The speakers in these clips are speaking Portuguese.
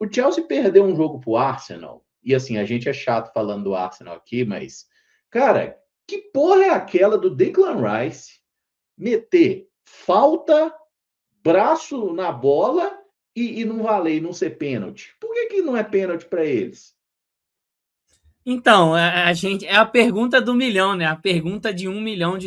O Chelsea perdeu um jogo pro Arsenal, e assim, a gente é chato falando do Arsenal aqui, mas, cara, que porra é aquela do Declan Rice meter falta, braço na bola e não valer, e não ser pênalti? Por que não é pênalti para eles? Então, a gente é a pergunta do milhão, né? A pergunta de US$ 1 milhão.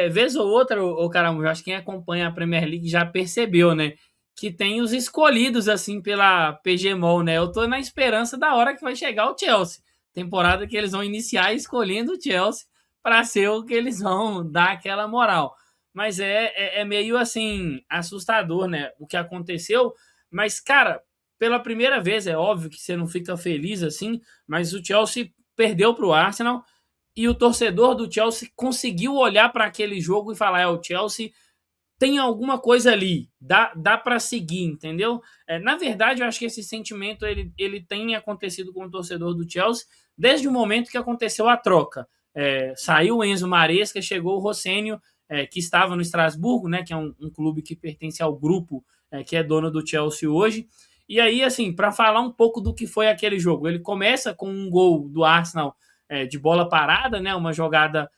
Vez ou outra, o Caramujo, acho que quem acompanha a Premier League já percebeu, né? Que tem os escolhidos, assim, pela PGMOL, né? Eu tô na esperança da hora que vai chegar o Chelsea. Temporada que eles vão iniciar escolhendo o Chelsea para ser o que eles vão dar aquela moral. Mas é meio, assim, assustador, né? O que aconteceu. Mas, cara, pela primeira vez, é óbvio que você não fica feliz assim, mas o Chelsea perdeu para o Arsenal e o torcedor do Chelsea conseguiu olhar para aquele jogo e falar: o Chelsea tem alguma coisa ali, dá para seguir, entendeu? Na verdade, eu acho que esse sentimento ele tem acontecido com o torcedor do Chelsea desde o momento que aconteceu a troca. Saiu o Enzo Maresca, chegou o Rossênio, que estava no Estrasburgo, né, que é um clube que pertence ao grupo que é dono do Chelsea hoje. E aí, assim, para falar um pouco do que foi aquele jogo, ele começa com um gol do Arsenal de bola parada, né, uma jogada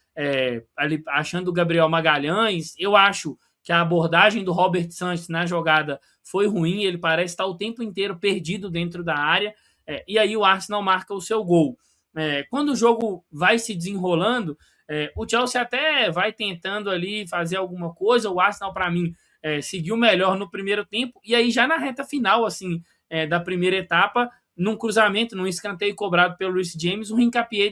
ali achando o Gabriel Magalhães. Eu acho que a abordagem do Robert Sanchez na jogada foi ruim, ele parece estar o tempo inteiro perdido dentro da área, e aí o Arsenal marca o seu gol. Quando o jogo vai se desenrolando, o Chelsea até vai tentando ali fazer alguma coisa, o Arsenal, para mim, seguiu melhor no primeiro tempo, e aí já na reta final, assim, da primeira etapa, num cruzamento, num escanteio cobrado pelo Reece James, o Hincapié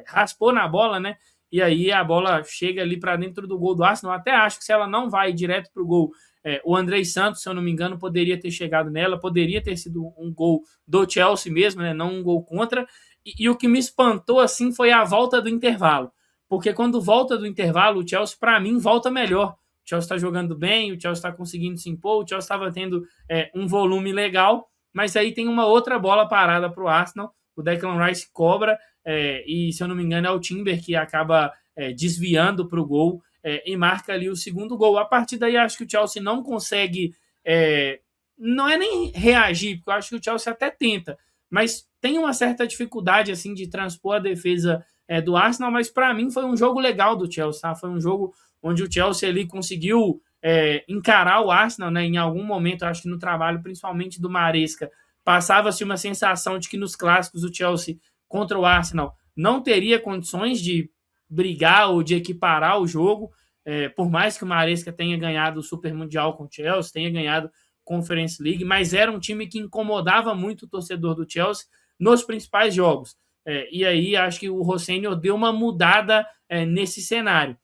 raspou na bola, né? E aí a bola chega ali para dentro do gol do Arsenal. Até acho que se ela não vai direto para o gol, o Andrei Santos, se eu não me engano, poderia ter chegado nela, poderia ter sido um gol do Chelsea mesmo, né? Não um gol contra. E o que me espantou assim foi a volta do intervalo, porque quando volta do intervalo, o Chelsea, para mim, volta melhor. O Chelsea está jogando bem, o Chelsea está conseguindo se impor, o Chelsea estava tendo um volume legal, mas aí tem uma outra bola parada para o Arsenal, o Declan Rice cobra, e se eu não me engano é o Timber que acaba desviando para o gol e marca ali o segundo gol. A partir daí acho que o Chelsea não consegue, não é nem reagir, porque eu acho que o Chelsea até tenta, mas tem uma certa dificuldade assim de transpor a defesa do Arsenal, mas para mim foi um jogo legal do Chelsea, tá? Foi um jogo onde o Chelsea ali conseguiu encarar o Arsenal, né? Em algum momento, acho que no trabalho, principalmente do Maresca, passava-se uma sensação de que nos clássicos o Chelsea contra o Arsenal não teria condições de brigar ou de equiparar o jogo, por mais que o Maresca tenha ganhado o Super Mundial com o Chelsea, tenha ganhado Conference League, mas era um time que incomodava muito o torcedor do Chelsea nos principais jogos. E aí acho que o Rossênio deu uma mudada nesse cenário.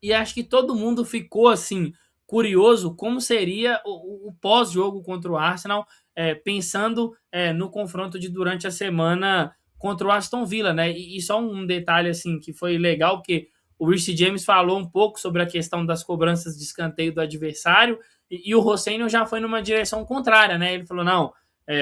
E acho que todo mundo ficou assim curioso como seria o pós-jogo contra o Arsenal, pensando no confronto de durante a semana contra o Aston Villa, né? E só um detalhe assim que foi legal, porque o Reece James falou um pouco sobre a questão das cobranças de escanteio do adversário e o Rossênio já foi numa direção contrária, né? Ele falou, não,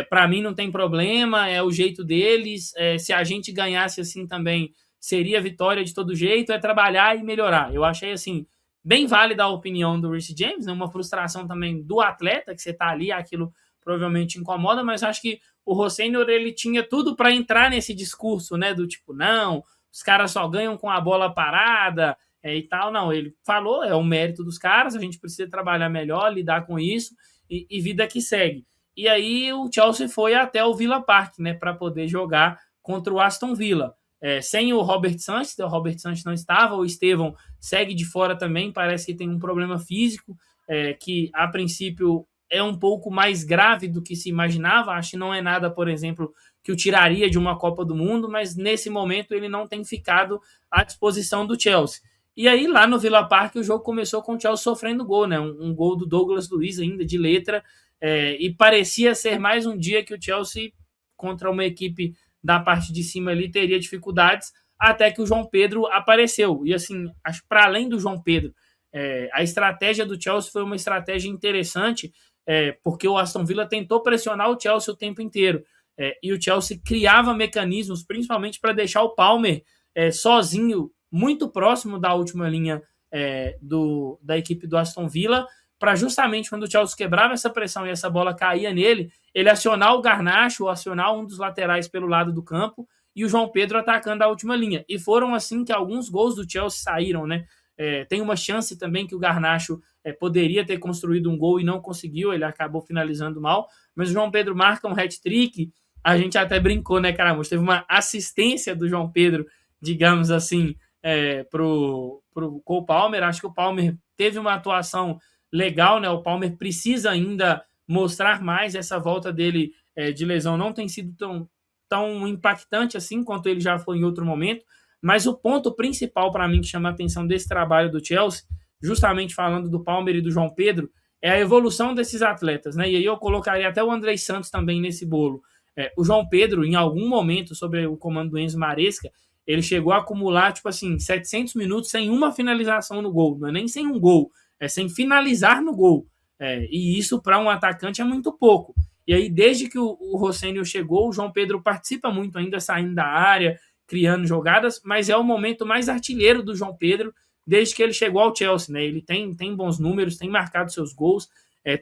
para mim não tem problema, é o jeito deles, se a gente ganhasse assim também seria vitória de todo jeito, é trabalhar e melhorar. Eu achei assim bem válida a opinião do Reece James, né? Uma frustração também do atleta, que você tá ali, aquilo provavelmente incomoda, mas acho que o Rossênior, ele tinha tudo para entrar nesse discurso, né, do tipo, não, os caras só ganham com a bola parada e tal. Não, ele falou, é o mérito dos caras, a gente precisa trabalhar melhor, lidar com isso e vida que segue. E aí o Chelsea foi até o Villa Park, né, para poder jogar contra o Aston Villa. Sem o Robert Sanchez não estava, o Estevão segue de fora também, parece que tem um problema físico, que a princípio é um pouco mais grave do que se imaginava, acho que não é nada, por exemplo, que o tiraria de uma Copa do Mundo, mas nesse momento ele não tem ficado à disposição do Chelsea. E aí lá no Villa Park o jogo começou com o Chelsea sofrendo gol, né? Um gol do Douglas Luiz ainda de letra, e parecia ser mais um dia que o Chelsea contra uma equipe da parte de cima ali teria dificuldades, até que o João Pedro apareceu. E assim, acho que para além do João Pedro, a estratégia do Chelsea foi uma estratégia interessante, porque o Aston Villa tentou pressionar o Chelsea o tempo inteiro. E o Chelsea criava mecanismos, principalmente para deixar o Palmer sozinho, muito próximo da última linha da equipe do Aston Villa, para justamente quando o Chelsea quebrava essa pressão e essa bola caía nele, ele acionar o Garnacho ou acionar um dos laterais pelo lado do campo e o João Pedro atacando a última linha. E foram assim que alguns gols do Chelsea saíram, né? Tem uma chance também que o Garnacho poderia ter construído um gol e não conseguiu, ele acabou finalizando mal, mas o João Pedro marca um hat-trick, a gente até brincou, né, cara? Teve uma assistência do João Pedro, digamos assim, pro Cole Palmer. Acho que o Palmer teve uma atuação legal, né? O Palmer precisa ainda mostrar mais, essa volta dele de lesão não tem sido tão impactante assim quanto ele já foi em outro momento, mas o ponto principal para mim que chama a atenção desse trabalho do Chelsea, justamente falando do Palmer e do João Pedro, é a evolução desses atletas, né? E aí eu colocaria até o Andrei Santos também nesse bolo. O João Pedro, em algum momento, sob o comando do Enzo Maresca, ele chegou a acumular, tipo assim, 700 minutos sem uma finalização no gol. Não é nem sem um gol, é sem finalizar no gol. E isso, para um atacante, é muito pouco. E aí, desde que o Rossênio chegou, o João Pedro participa muito ainda, saindo da área, criando jogadas, mas é o momento mais artilheiro do João Pedro desde que ele chegou ao Chelsea, né? Ele tem bons números, tem marcado seus gols,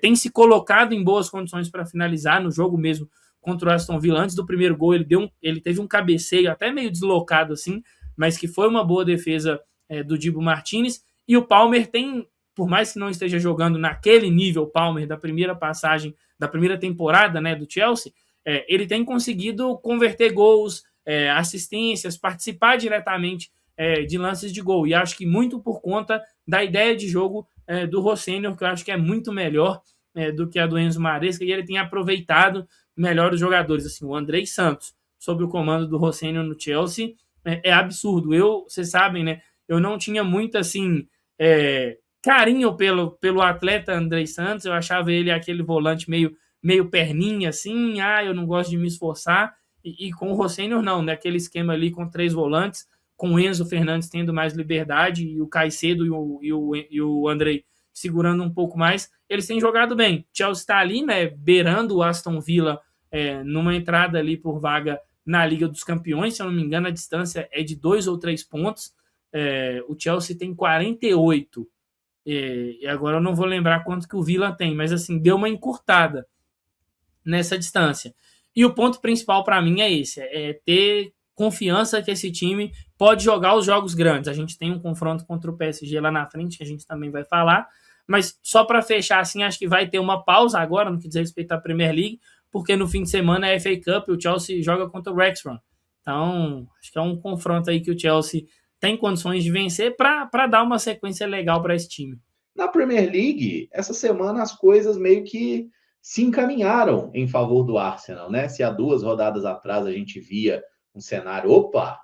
tem se colocado em boas condições para finalizar no jogo mesmo contra o Aston Villa. Antes do primeiro gol, ele teve um cabeceio até meio deslocado assim, mas que foi uma boa defesa do Dibu Martinez. E o Palmer tem, por mais que não esteja jogando naquele nível Palmer da primeira passagem, da primeira temporada, né, do Chelsea, ele tem conseguido converter gols, assistências, participar diretamente de lances de gol. E acho que muito por conta da ideia de jogo do Rossênio, que eu acho que é muito melhor do que a do Enzo Maresca, e ele tem aproveitado melhor os jogadores. Assim, o Andrei Santos, sob o comando do Rossênio no Chelsea, é absurdo. Vocês sabem, né? Eu não tinha muito, assim, carinho pelo atleta Andrei Santos. Eu achava ele aquele volante meio perninha, assim. Eu não gosto de me esforçar. E com o Rossênio, não, né? Aquele esquema ali com 3 volantes, com o Enzo Fernandes tendo mais liberdade e o Caicedo e o Andrei segurando um pouco mais, eles têm jogado bem. Chelsea está ali, né, beirando o Aston Villa numa entrada ali por vaga na Liga dos Campeões. Se eu não me engano, a distância é de 2 ou 3 pontos. O Chelsea tem 48. E agora eu não vou lembrar quanto que o Villa tem, mas assim, deu uma encurtada nessa distância. E o ponto principal para mim é esse, ter confiança que esse time pode jogar os jogos grandes. A gente tem um confronto contra o PSG lá na frente, que a gente também vai falar, mas só para fechar assim, acho que vai ter uma pausa agora no que diz respeito à Premier League, porque no fim de semana é a FA Cup e o Chelsea joga contra o Wrexham. Então, acho que é um confronto aí que o Chelsea tem condições de vencer para dar uma sequência legal para esse time. Na Premier League, essa semana as coisas meio que se encaminharam em favor do Arsenal, né? Se há 2 rodadas atrás a gente via um cenário,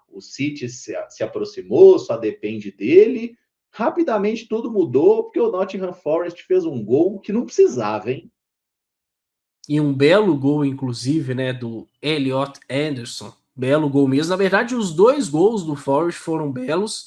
o City se aproximou, só depende dele. Rapidamente tudo mudou, porque o Nottingham Forest fez um gol que não precisava, hein? E um belo gol, inclusive, né, do Elliot Anderson. Belo gol mesmo. Na verdade, os 2 gols do Forest foram belos.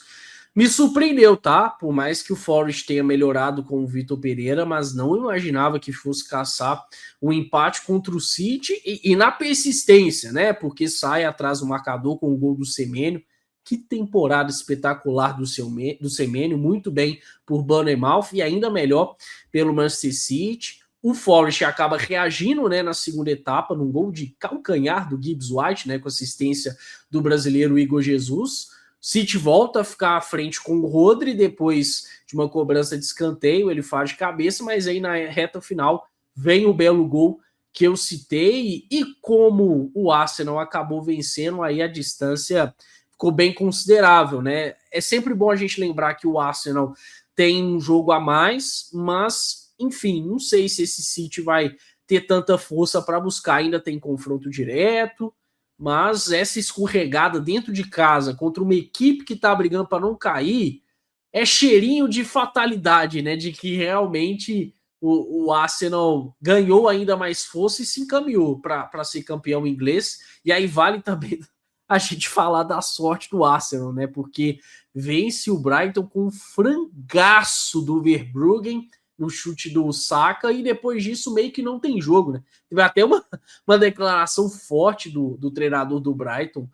Me surpreendeu, tá? Por mais que o Forest tenha melhorado com o Vitor Pereira, mas não imaginava que fosse caçar um empate contra o City e na persistência, né? Porque sai atrás do marcador com o gol do Semenyo. Que temporada espetacular do Semenyo, muito bem por Bournemouth e ainda melhor pelo Manchester City. O Forest acaba reagindo, né, na segunda etapa, num gol de calcanhar do Gibbs White, né, com assistência do brasileiro Igor Jesus. City volta a ficar à frente com o Rodri, depois de uma cobrança de escanteio, ele faz de cabeça, mas aí na reta final vem o belo gol que eu citei, e como o Arsenal acabou vencendo, aí a distância ficou bem considerável, né? É sempre bom a gente lembrar que o Arsenal tem um jogo a mais, mas, enfim, não sei se esse City vai ter tanta força para buscar, ainda tem confronto direto, mas essa escorregada dentro de casa contra uma equipe que está brigando para não cair é cheirinho de fatalidade, né? De que realmente o Arsenal ganhou ainda mais força e se encaminhou para ser campeão inglês. E aí vale também a gente falar da sorte do Arsenal, né? Porque vence o Brighton com um frangaço do Verbruggen no chute do Saka, e depois disso meio que não tem jogo, né? Teve até uma declaração forte do treinador do Brighton,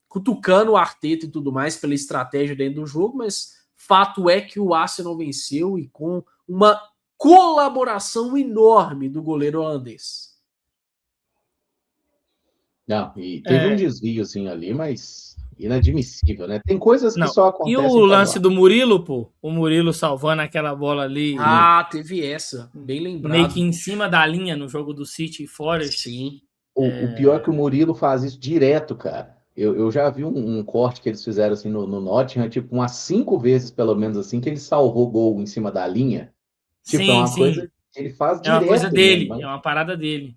cutucando o Arteta e tudo mais pela estratégia dentro do jogo, mas fato é que o Arsenal venceu e com uma colaboração enorme do goleiro holandês. Não, e teve um desviozinho ali, mas inadmissível, né? Tem coisas que só acontecem. E o lance do Murilo, pô? O Murilo salvando aquela bola ali. Teve essa, bem lembrado. Meio que em cima da linha no jogo do City e Forest. Sim. O pior é que o Murilo faz isso direto, cara. Eu já vi um corte que eles fizeram assim no Nottingham, tipo, umas 5 vezes, pelo menos assim, que ele salvou gol em cima da linha. Tipo, sim, é uma coisa que ele faz direto. É uma coisa dele, mesmo, mas... é uma parada dele.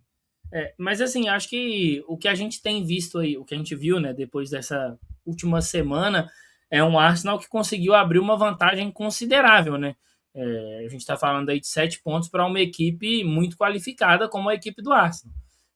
Mas assim, acho que o que a gente tem visto aí, o que a gente viu, né, depois dessa última semana, é um Arsenal que conseguiu abrir uma vantagem considerável, né? A gente está falando aí de 7 pontos para uma equipe muito qualificada como a equipe do Arsenal.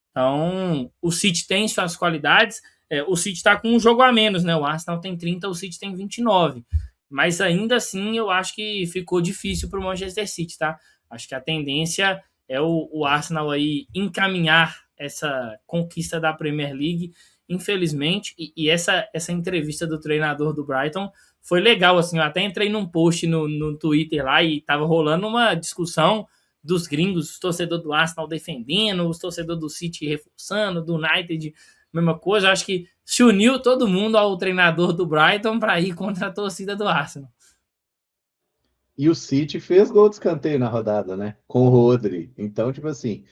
Então, o City tem suas qualidades, o City está com um jogo a menos, né? O Arsenal tem 30, o City tem 29. Mas ainda assim, eu acho que ficou difícil para o Manchester City, tá? Acho que a tendência é o Arsenal aí encaminhar essa conquista da Premier League, infelizmente. E essa entrevista do treinador do Brighton foi legal, assim. Eu até entrei num post no Twitter lá e tava rolando uma discussão dos gringos, os torcedores do Arsenal defendendo, os torcedores do City reforçando, do United, mesma coisa. Eu acho que se uniu todo mundo ao treinador do Brighton para ir contra a torcida do Arsenal. E o City fez gol de escanteio na rodada, né? Com o Rodri. Então, tipo assim,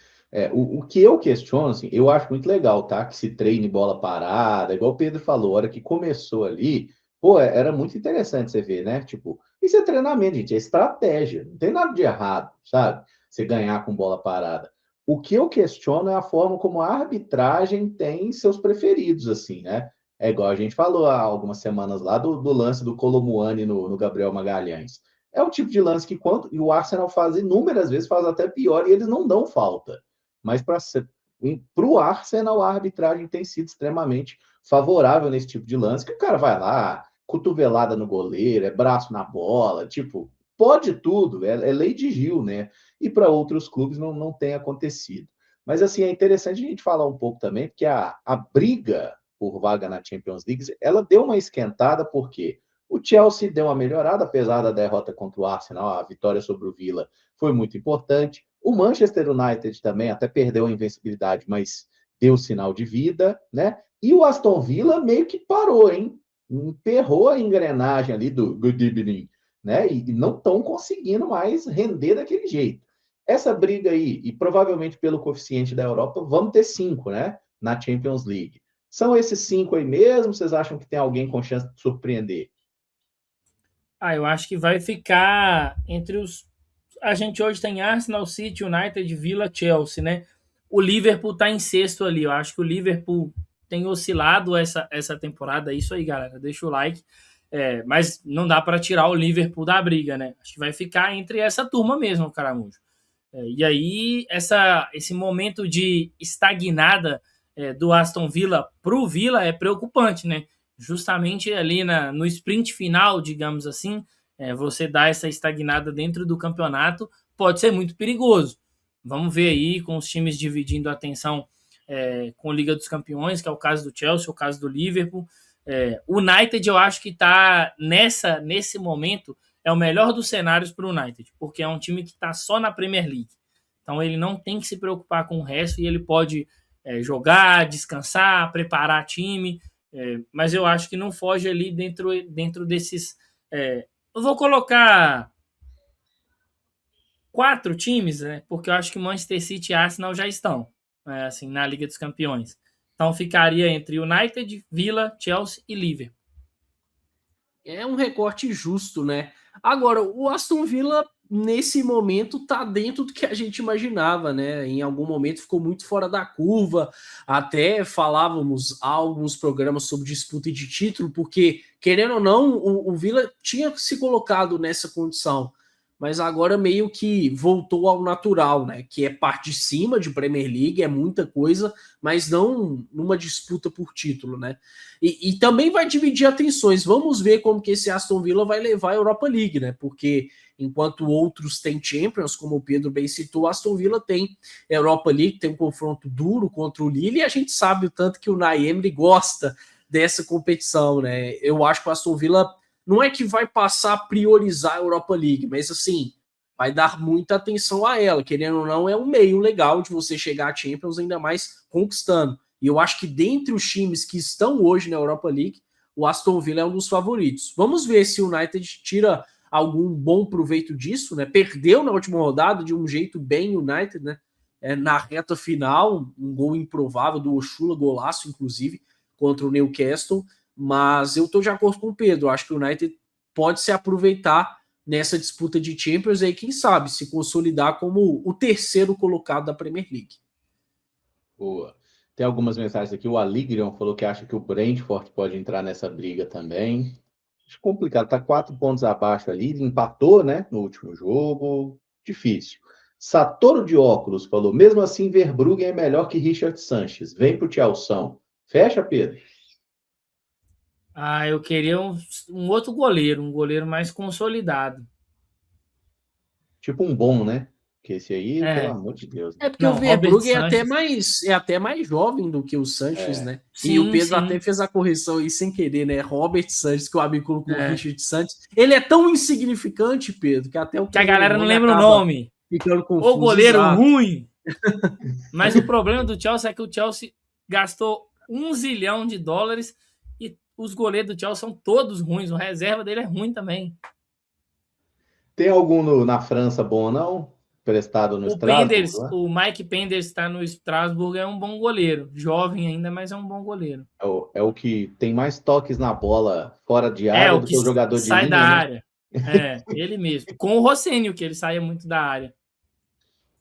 o que eu questiono, assim, eu acho muito legal, tá? Que se treine bola parada, igual o Pedro falou, a hora que começou ali, pô, era muito interessante você ver, né? Tipo, isso é treinamento, gente, é estratégia, não tem nada de errado, sabe? Você ganhar com bola parada. O que eu questiono é a forma como a arbitragem tem seus preferidos, assim, né? É igual a gente falou há algumas semanas lá do lance do Colomuani no Gabriel Magalhães. É o tipo de lance que e o Arsenal faz inúmeras vezes, faz até pior, e eles não dão falta. Mas para o Arsenal, a arbitragem tem sido extremamente favorável nesse tipo de lance, que o cara vai lá, cotovelada no goleiro, é braço na bola, tipo, pode tudo, é lei de Gil, né? E para outros clubes não tem acontecido. Mas assim, é interessante a gente falar um pouco também, porque a briga por vaga na Champions League, ela deu uma esquentada, porque o Chelsea deu uma melhorada, apesar da derrota contra o Arsenal, a vitória sobre o Villa foi muito importante. O Manchester United também até perdeu a invencibilidade, mas deu sinal de vida, né? E o Aston Villa meio que parou, hein? Emperrou a engrenagem ali do Good Evening, né? E não estão conseguindo mais render daquele jeito. Essa briga aí, e provavelmente pelo coeficiente da Europa, vamos ter 5, né? Na Champions League. São esses 5 aí mesmo? Vocês acham que tem alguém com chance de surpreender? Eu acho que vai ficar entre os... A gente hoje tem Arsenal, City, United, Villa, Chelsea, né? O Liverpool tá em sexto ali. Eu acho que o Liverpool tem oscilado essa temporada. É isso aí, galera. Deixa o like. Mas não dá para tirar o Liverpool da briga, né? Acho que vai ficar entre essa turma mesmo, Caramujo. E aí, esse momento de estagnada do Aston Villa pro Villa é preocupante, né? Justamente ali no sprint final, digamos assim, você dá essa estagnada dentro do campeonato, pode ser muito perigoso. Vamos ver aí com os times dividindo a atenção com a Liga dos Campeões, que é o caso do Chelsea, o caso do Liverpool. O United, eu acho que está nesse momento, é o melhor dos cenários para o United, porque é um time que está só na Premier League. Então ele não tem que se preocupar com o resto e ele pode jogar, descansar, preparar time. Mas eu acho que não foge ali dentro desses... eu vou colocar 4 times, né? Porque eu acho que Manchester City e Arsenal já estão assim, na Liga dos Campeões. Então ficaria entre United, Villa, Chelsea e Liverpool. É um recorte justo, né? Agora, o Aston Villa, nesse momento, tá dentro do que a gente imaginava, né? Em algum momento ficou muito fora da curva, até falávamos alguns programas sobre disputa de título, porque, querendo ou não, o Villa tinha se colocado nessa condição, mas agora meio que voltou ao natural, né? Que é parte de cima de Premier League, é muita coisa, mas não numa disputa por título, né? E também vai dividir atenções. Vamos ver como que esse Aston Villa vai levar a Europa League, né? Porque enquanto outros têm Champions, como o Pedro bem citou, Aston Villa tem Europa League, tem um confronto duro contra o Lille, e a gente sabe o tanto que o Unai Emery gosta dessa competição, né? Eu acho que o Aston Villa não é que vai passar a priorizar a Europa League, mas assim, vai dar muita atenção a ela. Querendo ou não, é um meio legal de você chegar à Champions, ainda mais conquistando. E eu acho que dentre os times que estão hoje na Europa League, o Aston Villa é um dos favoritos. Vamos ver se o United tira algum bom proveito disso, né? Perdeu na última rodada de um jeito bem United, né? Na reta final, um gol improvável do Oshula, golaço, inclusive, contra o Newcastle. Mas eu estou de acordo com o Pedro. Acho que o United pode se aproveitar nessa disputa de Champions e, quem sabe, se consolidar como o terceiro colocado da Premier League. Boa. Tem algumas mensagens aqui. O Aligrion falou que acha que o Brentford pode entrar nessa briga também. Acho complicado. Tá 4 pontos abaixo ali. Empatou, né? No último jogo. Difícil. Satoru de óculos falou: mesmo assim, Verbruggen é melhor que Richard Sanches. Vem pro Tchalção. Fecha, Pedro? Eu queria um outro goleiro, um goleiro mais consolidado. Tipo um bom, né? Porque esse aí, pelo amor de Deus. É porque o Verbruggen é até mais jovem do que o Sanches, né? Sim, e o Pedro até fez a correção aí sem querer, né? Robert Sanches, que o amigo colocou o Richard Sanches. Ele é tão insignificante, Pedro, que até o que a galera não lembra o nome. Ficando confuso. O goleiro ruim. Mas o problema do Chelsea é que o Chelsea gastou $1 zilhão e os goleiros do Chelsea são todos ruins. O reserva dele é ruim também. Tem algum na França bom, não? Prestado no Strasbourg? O Mike Penders está no Strasbourg, é um bom goleiro. Jovem ainda, mas é um bom goleiro. É o que tem mais toques na bola fora de área do que o jogador de linha. Sai da área. Ele mesmo. Com o Rossênio, que ele saia muito da área.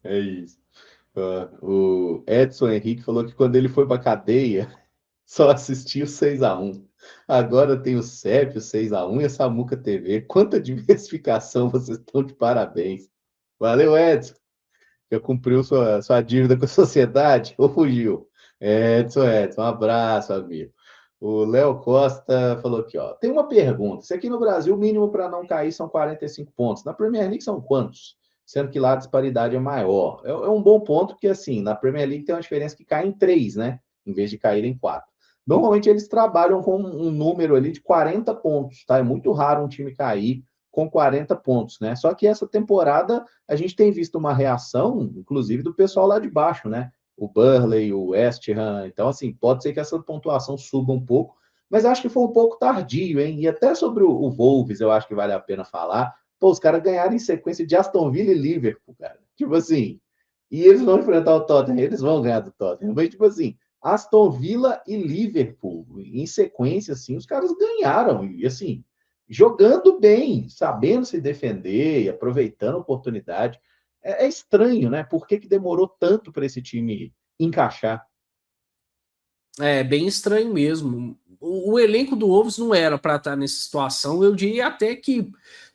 É isso. O Edson Henrique falou que quando ele foi para cadeia, só assistiu 6-1. Agora tem o CEP, o 6-1 e a Samuca TV. Quanta diversificação, vocês estão de parabéns. Valeu, Edson. Já cumpriu sua dívida com a sociedade ou fugiu? Edson, um abraço, amigo. O Léo Costa falou aqui, ó. Tem uma pergunta. Se aqui no Brasil o mínimo para não cair são 45 pontos, na Premier League são quantos? Sendo que lá a disparidade é maior. É um bom ponto, porque assim, na Premier League tem uma diferença que cai em 3, né? Em vez de cair em 4. Normalmente eles trabalham com um número ali de 40 pontos, tá? É muito raro um time cair com 40 pontos, né? Só que essa temporada a gente tem visto uma reação, inclusive, do pessoal lá de baixo, né? O Burnley, o West Ham. Então, assim, pode ser que essa pontuação suba um pouco, mas acho que foi um pouco tardio, hein? E até sobre o Wolves, eu acho que vale a pena falar. Pô, os caras ganharam em sequência de Aston Villa e Liverpool, cara. Tipo assim, e eles vão enfrentar o Tottenham, eles vão ganhar do Tottenham. Mas, tipo assim, Aston Villa e Liverpool, em sequência, assim, os caras ganharam. E, assim, jogando bem, sabendo se defender e aproveitando a oportunidade. É estranho, né? Por que demorou tanto para esse time encaixar? É bem estranho mesmo. O elenco do Wolves não era para estar nessa situação. Eu diria até que,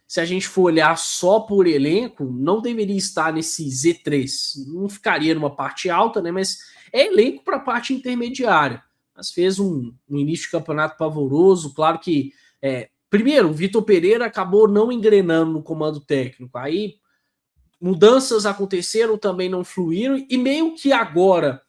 se a gente for olhar só por elenco, não deveria estar nesse Z3. Não ficaria numa parte alta, né? Mas é elenco para a parte intermediária. Mas fez um início de campeonato pavoroso. Claro que, primeiro, o Vitor Pereira acabou não engrenando no comando técnico. Aí, mudanças aconteceram, também não fluíram. E meio que agora,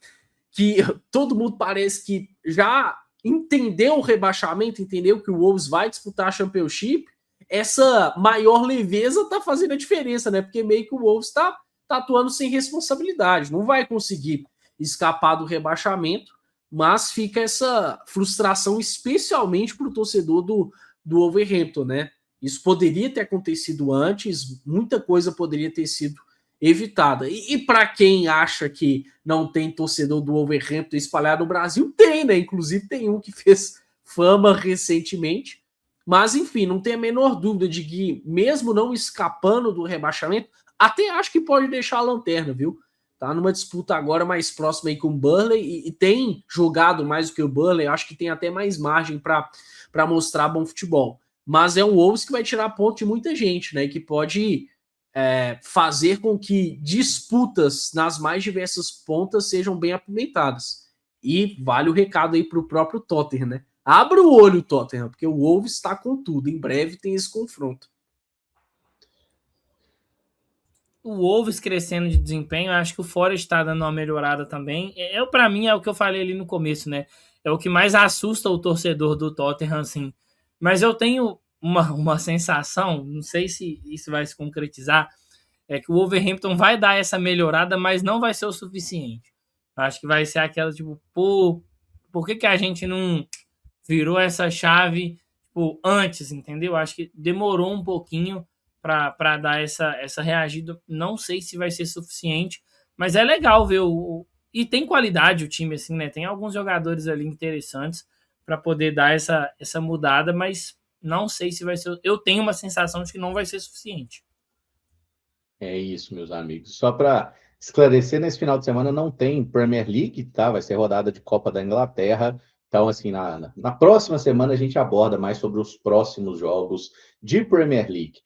que todo mundo parece que já entendeu o rebaixamento, entendeu que o Wolves vai disputar a Championship, essa maior leveza tá fazendo a diferença, né? Porque meio que o Wolves tá atuando sem responsabilidade, não vai conseguir escapar do rebaixamento, mas fica essa frustração, especialmente para o torcedor do Wolverhampton, né? Isso poderia ter acontecido antes, muita coisa poderia ter sido evitada. E para quem acha que não tem torcedor do Wolverhampton espalhado no Brasil, tem, né? Inclusive tem um que fez fama recentemente. Mas, enfim, não tem a menor dúvida de que, mesmo não escapando do rebaixamento, até acho que pode deixar a lanterna, viu? Tá numa disputa agora mais próxima aí com o Burnley e tem jogado mais do que o Burnley, acho que tem até mais margem para mostrar bom futebol. Mas é um Wolves que vai tirar ponto de muita gente, né? Que pode fazer com que disputas nas mais diversas pontas sejam bem apimentadas. E vale o recado aí para o próprio Tottenham, né? Abra o olho, Tottenham, porque o Wolves está com tudo. Em breve tem esse confronto. O Wolves crescendo de desempenho, eu acho que o Forest está dando uma melhorada também. Para mim, é o que eu falei ali no começo, né? É o que mais assusta o torcedor do Tottenham, assim. Mas eu tenho uma sensação, não sei se isso vai se concretizar, é que o Wolverhampton vai dar essa melhorada, mas não vai ser o suficiente. Acho que vai ser aquela, tipo, pô, por que a gente não virou essa chave, tipo, antes, entendeu? Acho que demorou um pouquinho para dar essa reagida. Não sei se vai ser suficiente, mas é legal ver e tem qualidade o time, assim, né? Tem alguns jogadores ali interessantes para poder dar essa mudada, mas não sei se vai ser. Eu tenho uma sensação de que não vai ser suficiente. É isso, meus amigos. Só para esclarecer, nesse final de semana não tem Premier League, tá? Vai ser rodada de Copa da Inglaterra. Então, assim, na próxima semana a gente aborda mais sobre os próximos jogos de Premier League.